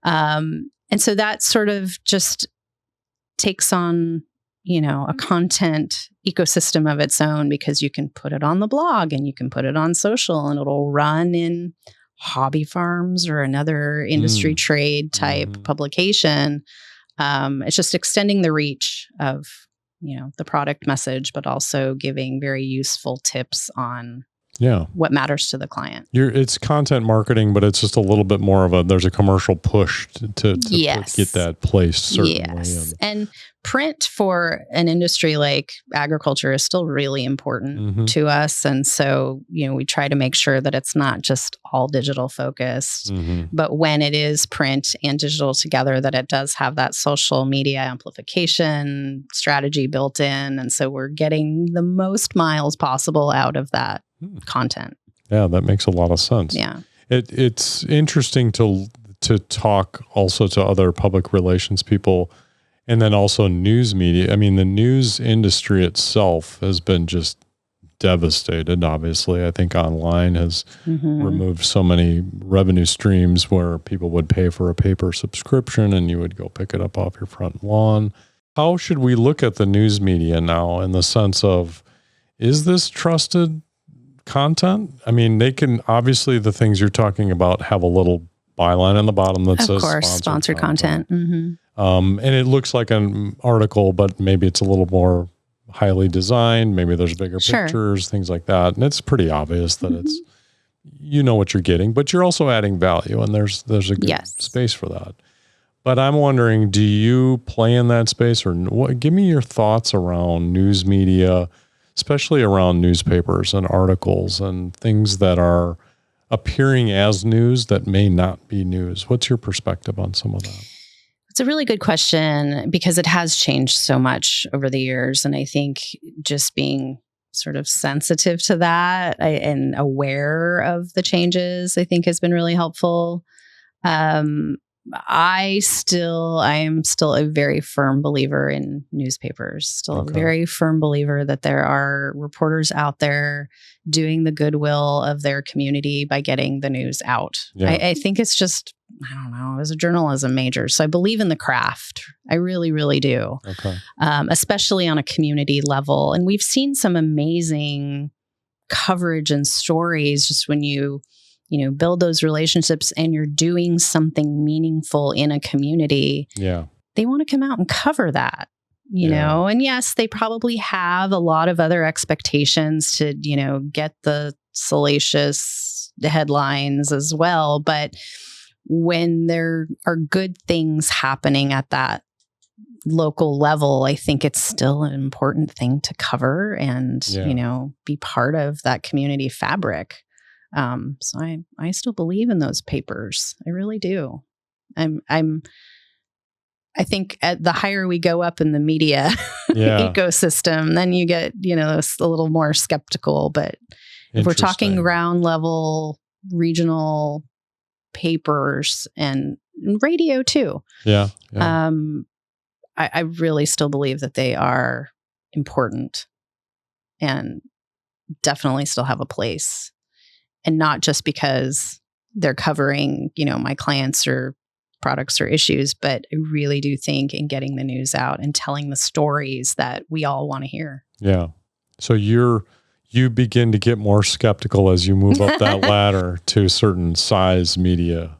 And so that sort of just takes on, a content ecosystem of its own, because you can put it on the blog and you can put it on social and it'll run in hobby farms or another industry trade type publication. It's just extending the reach of, the product message, but also giving very useful tips on what matters to the client. It's content marketing, but it's just a little bit more of there's a commercial push to get that placed, certainly. Yes. And print for an industry like agriculture is still really important to us. And so, we try to make sure that it's not just all digital focused, but when it is print and digital together, that it does have that social media amplification strategy built in. And so we're getting the most miles possible out of that content. Yeah, that makes a lot of sense. Yeah. It's interesting to talk also to other public relations people, and then also news media. I mean, the news industry itself has been just devastated, obviously. I think online has removed so many revenue streams where people would pay for a paper subscription and you would go pick it up off your front lawn. How should we look at the news media now in the sense of, is this trusted content? I mean, they can, obviously the things you're talking about have a little byline on the bottom that says sponsored content. And it looks like an article, but maybe it's a little more highly designed. Maybe there's bigger pictures, things like that. And it's pretty obvious that it's, you know what you're getting, but you're also adding value, and there's a good space for that. But I'm wondering, do you play in that space, or what? Give me your thoughts around news media, especially around newspapers and articles and things that are appearing as news that may not be news. What's your perspective on some of that? It's a really good question because it has changed so much over the years. And I think just being sort of sensitive to that and aware of the changes, I think has been really helpful. I am still a very firm believer in newspapers, still a very firm believer that there are reporters out there doing the goodwill of their community by getting the news out. Yeah. I think it's just, I don't know, I was a journalism major, so I believe in the craft. I really, really do. Especially on a community level. And we've seen some amazing coverage and stories just when you build those relationships and you're doing something meaningful in a community. Yeah. They want to come out and cover that, you know, and yes, they probably have a lot of other expectations to, get the salacious headlines as well. But when there are good things happening at that local level, I think it's still an important thing to cover and, be part of that community fabric. So I still believe in those papers. I really do. I think at the higher we go up in the media ecosystem, then you get, a little more skeptical. But if we're talking ground level, regional papers and radio too. I really still believe that they are important and definitely still have a place. And not just because they're covering, my clients or products or issues, but I really do think in getting the news out and telling the stories that we all want to hear. Yeah. So you begin to get more skeptical as you move up that ladder to certain size media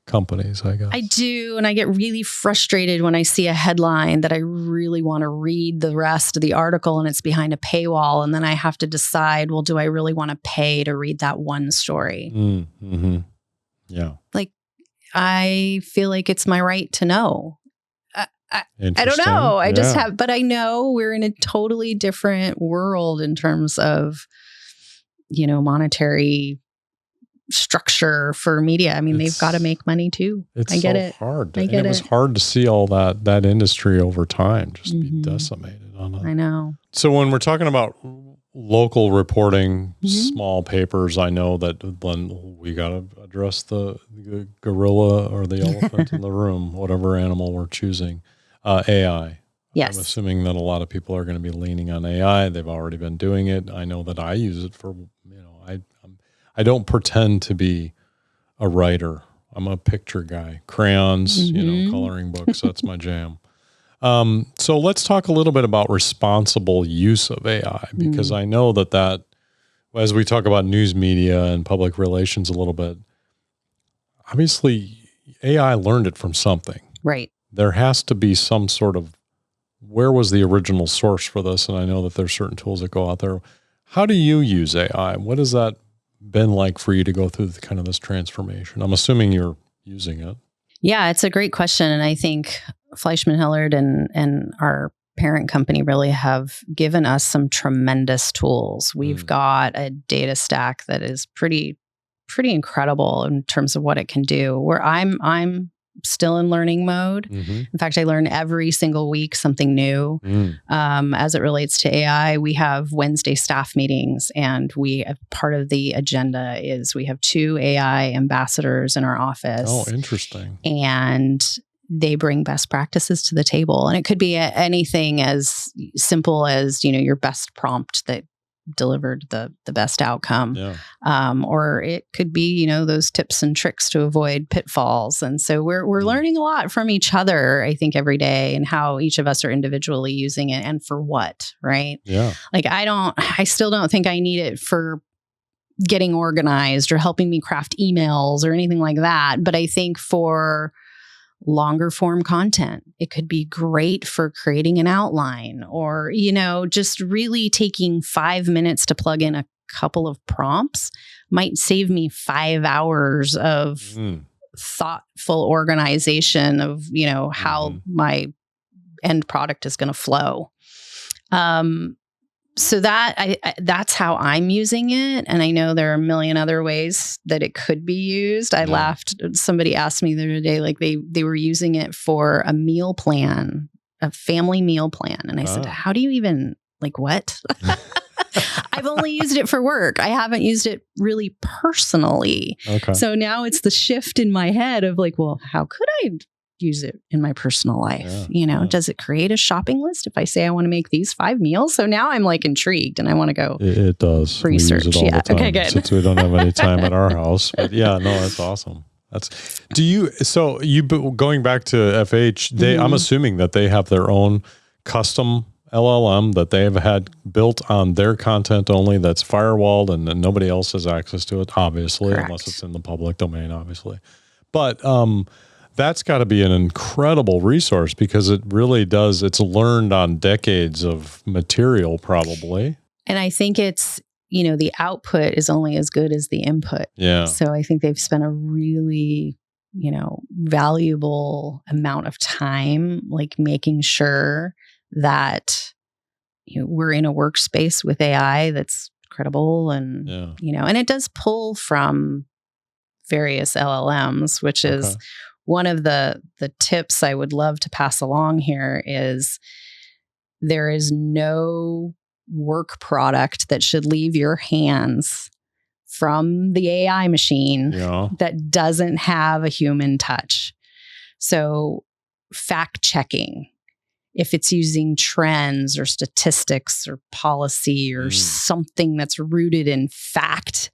companies, I guess. I do. And I get really frustrated when I see a headline that I really want to read the rest of the article and it's behind a paywall. And then I have to decide, well, do I really want to pay to read that one story? Yeah. Like, I feel like it's my right to know. I don't know. I just have, but I know we're in a totally different world in terms of, monetary structure for media. I mean, they've got to make money too. I get it. Hard. It was hard to see all that industry over time just be decimated on it. I know. So when we're talking about local reporting, small papers, I know that we got to address the gorilla or the elephant in the room, whatever animal we're choosing. AI. Yes. I'm assuming that a lot of people are going to be leaning on AI. They've already been doing it. I know that I use it for, I don't pretend to be a writer. I'm a picture guy. Crayons, coloring books. That's my jam. So let's talk a little bit about responsible use of AI, because I know that as we talk about news media and public relations a little bit, obviously AI learned it from something. Right. There has to be some sort of, where was the original source for this? And I know that there's certain tools that go out there. How do you use AI? What has that been like for you to go through kind of this transformation? I'm assuming you're using it. Yeah, it's a great question. And I think FleishmanHillard and our parent company really have given us some tremendous tools. We've got a data stack that is pretty incredible in terms of what it can do, where I'm still in learning mode. In fact, I learn every single week something new. As it relates to AI, we have Wednesday staff meetings, and part of the agenda is we have 2 AI ambassadors in our office. Oh, interesting. And they bring best practices to the table. And it could be anything as simple as, your best prompt that delivered the best outcome. Yeah. Or it could be, those tips and tricks to avoid pitfalls. And so we're learning a lot from each other, I think, every day, and how each of us are individually using it and for what, right? Yeah. Like I still don't think I need it for getting organized or helping me craft emails or anything like that. But I think for longer form content, it could be great for creating an outline, or, just really taking 5 minutes to plug in a couple of prompts might save me 5 hours of thoughtful organization of, how my end product is going to flow. So that's how I'm using it. And I know there are a million other ways that it could be used. I laughed. Somebody asked me the other day, like they were using it for a meal plan, a family meal plan. And I said, how do you even, what? I've only used it for work. I haven't used it really personally. Okay. So now it's the shift in my head of well, how could I use it in my personal life? Does it create a shopping list if I say I want to make these 5 meals? So now I'm intrigued and I want to go. It does. Research. We use it all the time, okay, good. Since we don't have any time at our house. But that's awesome. Going back to FH, I'm assuming that they have their own custom LLM that they have had built on their content only, that's firewalled and nobody else has access to it, obviously. Correct. Unless it's in the public domain, obviously. But that's got to be an incredible resource, because it really does. It's learned on decades of material, probably. And I think it's, the output is only as good as the input. Yeah. So I think they've spent a really, valuable amount of time, making sure that we're in a workspace with AI that's credible, and, and it does pull from various LLMs, which is one of the tips I would love to pass along here. Is there is no work product that should leave your hands from the AI machine that doesn't have a human touch. So fact checking, if it's using trends or statistics or policy or something that's rooted in fact,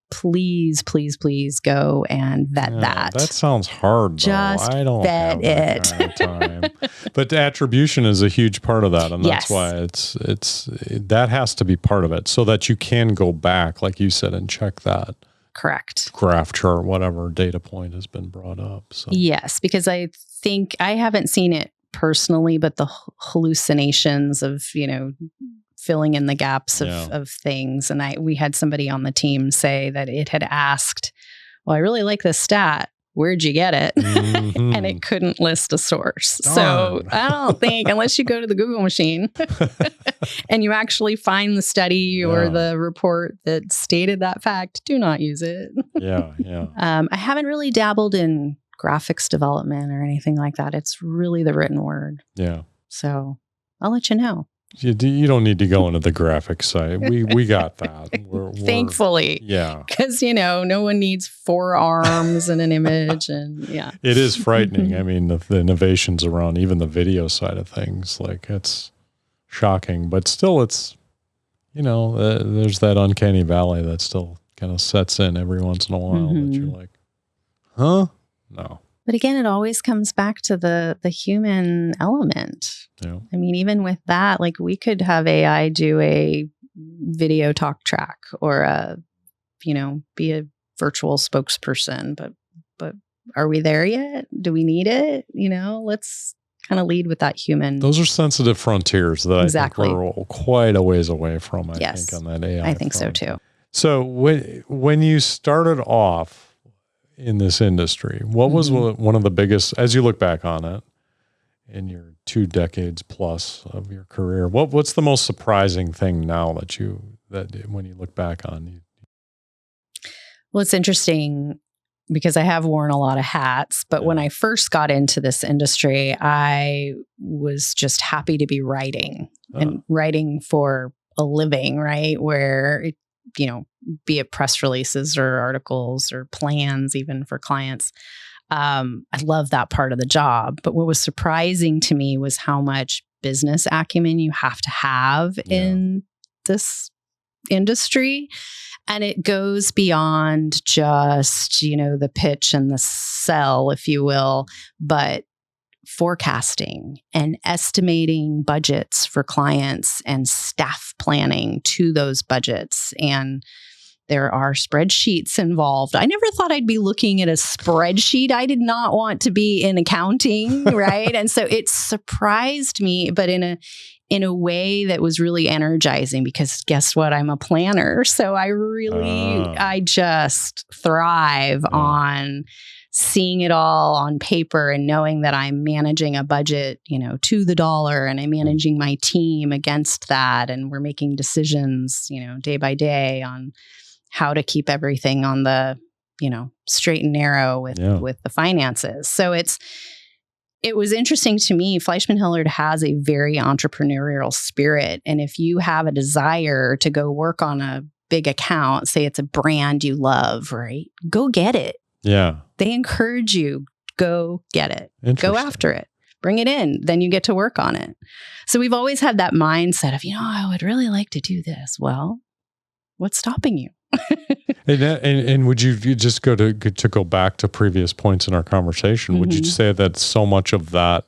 please go and vet that. That sounds hard, though. Just I don't vet have that kind of time. But the attribution is a huge part of that, and that's why it's that has to be part of it, so that you can go back, like you said, and check that. Correct. Graph chart, whatever data point has been brought up. So. Yes, because I think I haven't seen it personally, but the hallucinations of, filling in the gaps of things. And we had somebody on the team say that it had asked, well, I really like this stat. Where'd you get it? And it couldn't list a source. Darn. So I don't think, unless you go to the Google machine and you actually find the study or the report that stated that fact, do not use it. I haven't really dabbled in graphics development or anything like that. It's really the written word. Yeah. So I'll let you know. You don't need to go into the graphics site. We got that. Thankfully. Yeah. Because, no one needs 4 arms and an image. And It is frightening. I mean, the innovations around even the video side of things, it's shocking. But still, it's, there's that uncanny valley that still kind of sets in every once in a while that you're like, huh? No. But again, it always comes back to the human element. Yeah. I mean, even with that, we could have AI do a video talk track or be a virtual spokesperson. But are we there yet? Do we need it? Let's kind of lead with that human. Those are sensitive frontiers that I think we're quite a ways away from. I think on that AI. I think so too. So when you started off in this industry, what was one of the biggest, as you look back on it, in your 2 decades plus of your career, what's the most surprising thing now that when you look back on? Well, it's interesting because I have worn a lot of hats, but when I first got into this industry, I was just happy to be writing and writing for a living, right? Where be it press releases or articles or plans, even for clients. I love that part of the job. But what was surprising to me was how much business acumen you have to have in this industry. And it goes beyond just, the pitch and the sell, if you will, but forecasting and estimating budgets for clients and staff planning to those budgets. And there are spreadsheets involved. I never thought I'd be looking at a spreadsheet. I did not want to be in accounting, right? And so it surprised me, but in a way that was really energizing, because guess what? I'm a planner. So I just thrive on seeing it all on paper and knowing that I'm managing a budget, to the dollar, and I'm managing my team against that. And we're making decisions, day by day on how to keep everything on the, straight and narrow with the finances. So it was interesting to me. FleishmanHillard has a very entrepreneurial spirit. And if you have a desire to go work on a big account, say it's a brand you love, right? Go get it. Yeah. They encourage you, go get it. Go after it. Bring it in. Then you get to work on it. So we've always had that mindset of, I would really like to do this. Well, what's stopping you? and would you just to go back to previous points in our conversation, would you say that so much of that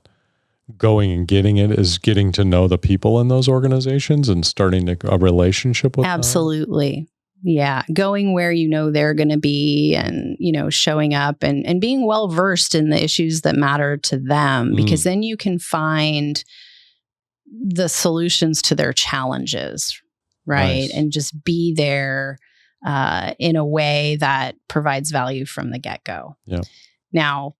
going and getting it is getting to know the people in those organizations and starting a relationship with them? Absolutely. Yeah. Going where they're going to be, and, showing up and being well versed in the issues that matter to them, because then you can find the solutions to their challenges, right? Nice. And just be there in a way that provides value from the get-go. Yeah. Now,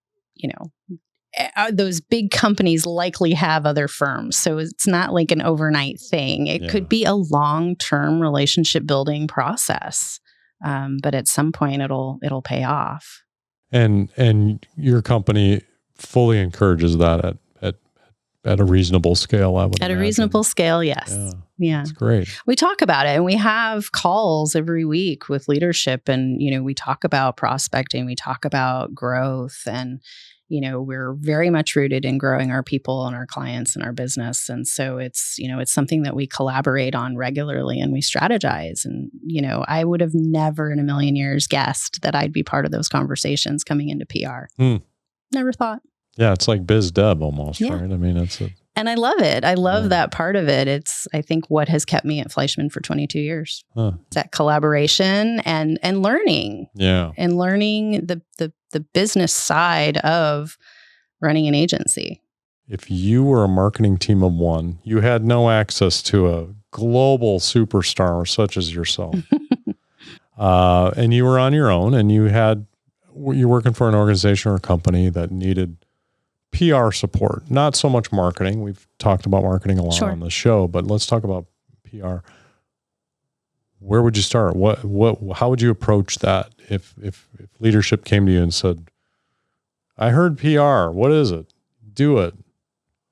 those big companies likely have other firms. So it's not like an overnight thing. It could be a long-term relationship building process. But at some point it'll pay off. And your company fully encourages that at a reasonable scale, I would imagine. At a reasonable scale, yes. Yeah. That's great. We talk about it, and we have calls every week with leadership, and, we talk about prospecting, we talk about growth, and, we're very much rooted in growing our people and our clients and our business. And so it's something that we collaborate on regularly, and we strategize. And, I would have never in a million years guessed that I'd be part of those conversations coming into PR. Never thought. Yeah, it's like biz dev almost, right? I mean, and I love it. I love that part of it. It's, I think, what has kept me at Fleischman for 22 years. That collaboration and learning. Yeah. And learning the business side of running an agency. If you were a marketing team of one, you had no access to a global superstar such as yourself, and you were on your own, and you're working for an organization or a company that needed PR support, not so much marketing. We've talked about marketing a lot on the show, but let's talk about PR. Where would you start? How would you approach that if leadership came to you and said, I heard PR, what is it? Do it.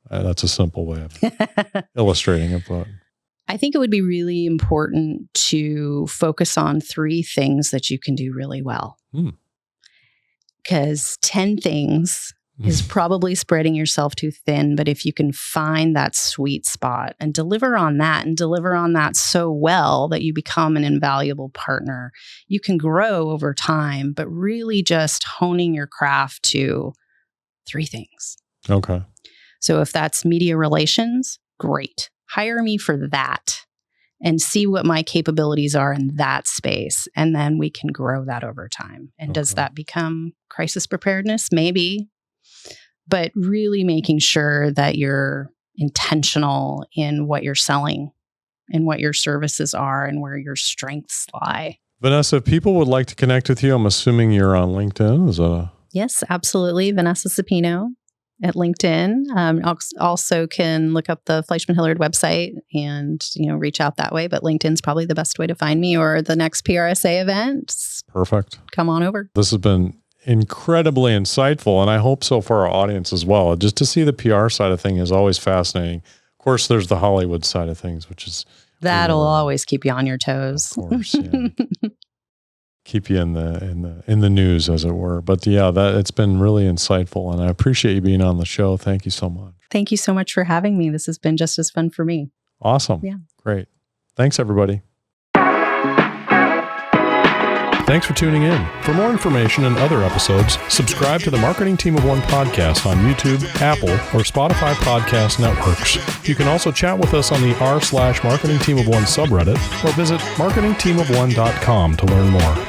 That's a simple way of illustrating it, but I think it would be really important to focus on 3 things that you can do really well. Because 10 things is probably spreading yourself too thin. But if you can find that sweet spot and deliver on that so well that you become an invaluable partner, you can grow over time, but really just honing your craft to 3 things. Okay. So if that's media relations, great. Hire me for that and see what my capabilities are in that space. And then we can grow that over time. And does that become crisis preparedness? Maybe. But really making sure that you're intentional in what you're selling and what your services are and where your strengths lie. Vanessa, if people would like to connect with you, I'm assuming you're on LinkedIn. Yes, absolutely. Vanessa Sapino at LinkedIn. Also can look up the FleishmanHillard website and, reach out that way. But LinkedIn's probably the best way to find me, or the next PRSA event. Perfect. Come on over. This has been incredibly insightful, and I hope so for our audience as well. Just to see the PR side of things is always fascinating. Of course, there's the Hollywood side of things, which is that'll always keep you on your toes. Of course, yeah. Keep you in the news, as it were. But it's been really insightful, and I appreciate you being on the show. Thank you so much. Thank you so much for having me. This has been just as fun for me. Awesome. Yeah. Great. Thanks, everybody. Thanks for tuning in. For more information and other episodes, subscribe to the Marketing Team of One podcast on YouTube, Apple, or Spotify podcast networks. You can also chat with us on the r/Marketing Team of One subreddit or visit marketingteamofone.com to learn more.